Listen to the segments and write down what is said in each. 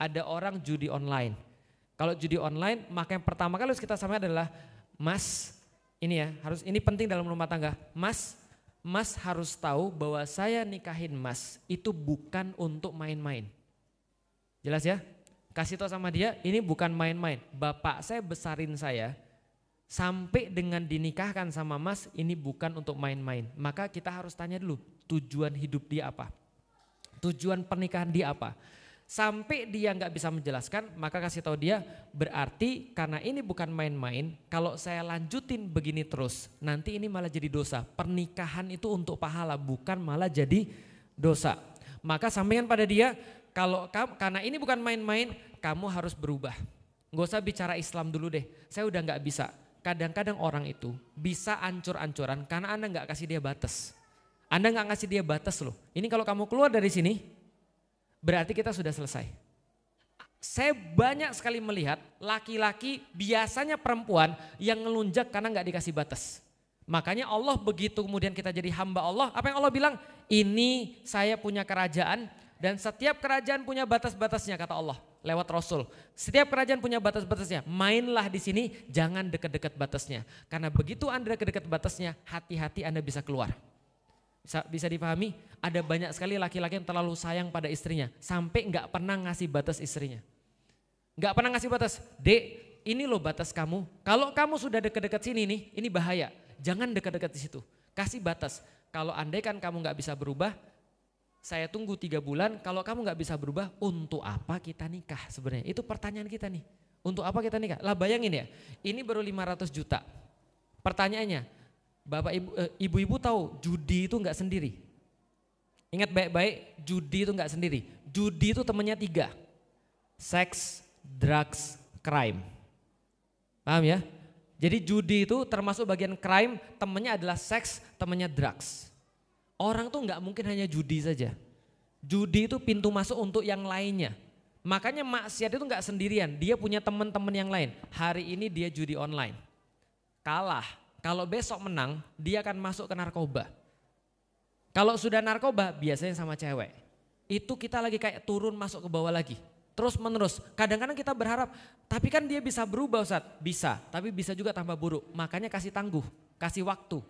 ada orang judi online. Kalau judi online, maka yang pertama kali harus kita sampaikan adalah, Mas, ini ya, ini penting dalam rumah tangga. Mas harus tahu bahwa saya nikahin Mas itu bukan untuk main-main. Jelas ya? Kasih tahu sama dia, ini bukan main-main. Bapak saya besarin saya, sampai dengan dinikahkan sama Mas, ini bukan untuk main-main. Maka kita harus tanya dulu, tujuan hidup dia apa? Tujuan pernikahan dia apa? Sampai dia nggak bisa menjelaskan, maka kasih tahu dia, berarti karena ini bukan main-main, kalau saya lanjutin begini terus, nanti ini malah jadi dosa. Pernikahan itu untuk pahala, bukan malah jadi dosa. Maka sampaikan pada dia, karena ini bukan main-main, kamu harus berubah. Nggak usah bicara Islam dulu deh, saya udah nggak bisa. Kadang-kadang orang itu bisa ancur-ancuran karena Anda nggak kasih dia batas. Anda nggak ngasih dia batas loh. Ini kalau kamu keluar dari sini, berarti kita sudah selesai. Saya banyak sekali melihat laki-laki, biasanya perempuan yang ngelunjak karena nggak dikasih batas. Makanya Allah begitu kemudian kita jadi hamba Allah, apa yang Allah bilang? Ini saya punya kerajaan dan setiap kerajaan punya batas-batasnya kata Allah lewat Rasul. Setiap kerajaan punya batas-batasnya. Mainlah di sini, jangan dekat-dekat batasnya. Karena begitu Anda dekat-dekat batasnya, hati-hati Anda bisa keluar. Bisa dipahami? Ada banyak sekali laki-laki yang terlalu sayang pada istrinya sampai nggak pernah ngasih batas istrinya. Nggak pernah ngasih batas. Dek, ini loh batas kamu. Kalau kamu sudah dekat-dekat sini nih, ini bahaya. Jangan dekat-dekat di situ. Kasih batas. Kalau andaikan kamu nggak bisa berubah, saya tunggu 3 bulan. Kalau kamu nggak bisa berubah, untuk apa kita nikah sebenarnya? Itu pertanyaan kita nih. Untuk apa kita nikah? Lah bayangin ya, ini baru 500 juta. Pertanyaannya, Bapak ibu-ibu tahu judi itu nggak sendiri. Ingat baik-baik, judi itu nggak sendiri. Judi itu temannya 3. Seks, drugs, crime. Paham ya? Jadi judi itu termasuk bagian crime, temannya adalah seks, temannya drugs. Orang tuh nggak mungkin hanya judi saja. Judi itu pintu masuk untuk yang lainnya. Makanya maksiat itu nggak sendirian, dia punya teman-teman yang lain. Hari ini dia judi online. Kalah. Kalau besok menang, dia akan masuk ke narkoba. Kalau sudah narkoba, biasanya sama cewek. Itu kita lagi kayak turun masuk ke bawah lagi. Terus menerus. Kadang-kadang kita berharap, tapi kan dia bisa berubah Ustaz. Bisa, tapi bisa juga tambah buruk. Makanya kasih tangguh, kasih waktu,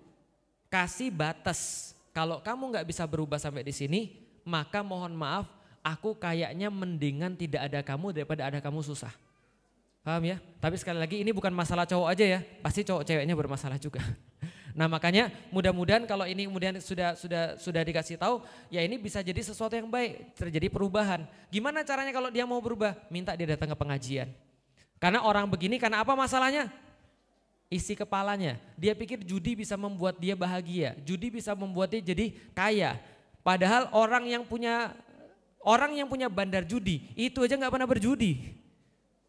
kasih batas. Kalau kamu nggak bisa berubah sampai di sini, maka mohon maaf, aku kayaknya mendingan tidak ada kamu daripada ada kamu susah. Paham ya? Tapi sekali lagi ini bukan masalah cowok aja ya, pasti cowok ceweknya bermasalah juga. Nah makanya mudah-mudahan kalau ini kemudian sudah dikasih tahu, ya ini bisa jadi sesuatu yang baik, terjadi perubahan. Gimana caranya kalau dia mau berubah? Minta dia datang ke pengajian. Karena orang begini, karena apa masalahnya? Isi kepalanya, dia pikir judi bisa membuat dia bahagia, judi bisa membuat dia jadi kaya. Padahal orang yang punya bandar judi itu aja nggak pernah berjudi.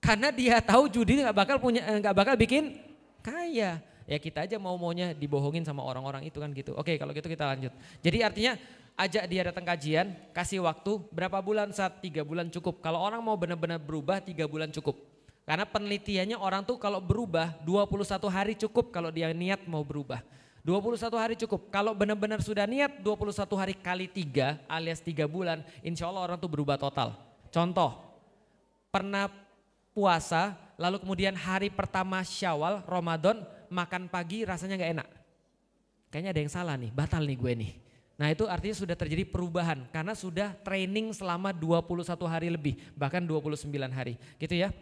Karena dia tahu judi nggak bakal bikin kaya. Ya kita aja maunya dibohongin sama orang-orang itu kan gitu. Oke, kalau gitu kita lanjut. Jadi artinya ajak dia datang kajian, kasih waktu berapa bulan, 3 bulan cukup. Kalau orang mau benar-benar berubah 3 bulan cukup. Karena penelitiannya orang tuh kalau berubah 21 hari cukup kalau dia niat mau berubah. 21 hari cukup. Kalau benar-benar sudah niat 21 hari kali 3 alias 3 bulan, insya Allah orang tuh berubah total. Contoh, pernah puasa, lalu kemudian hari pertama Syawal, Ramadan, makan pagi rasanya gak enak. Kayaknya ada yang salah nih, batal nih gue nih. Nah itu artinya sudah terjadi perubahan, karena sudah training selama 21 hari lebih, bahkan 29 hari. Gitu ya.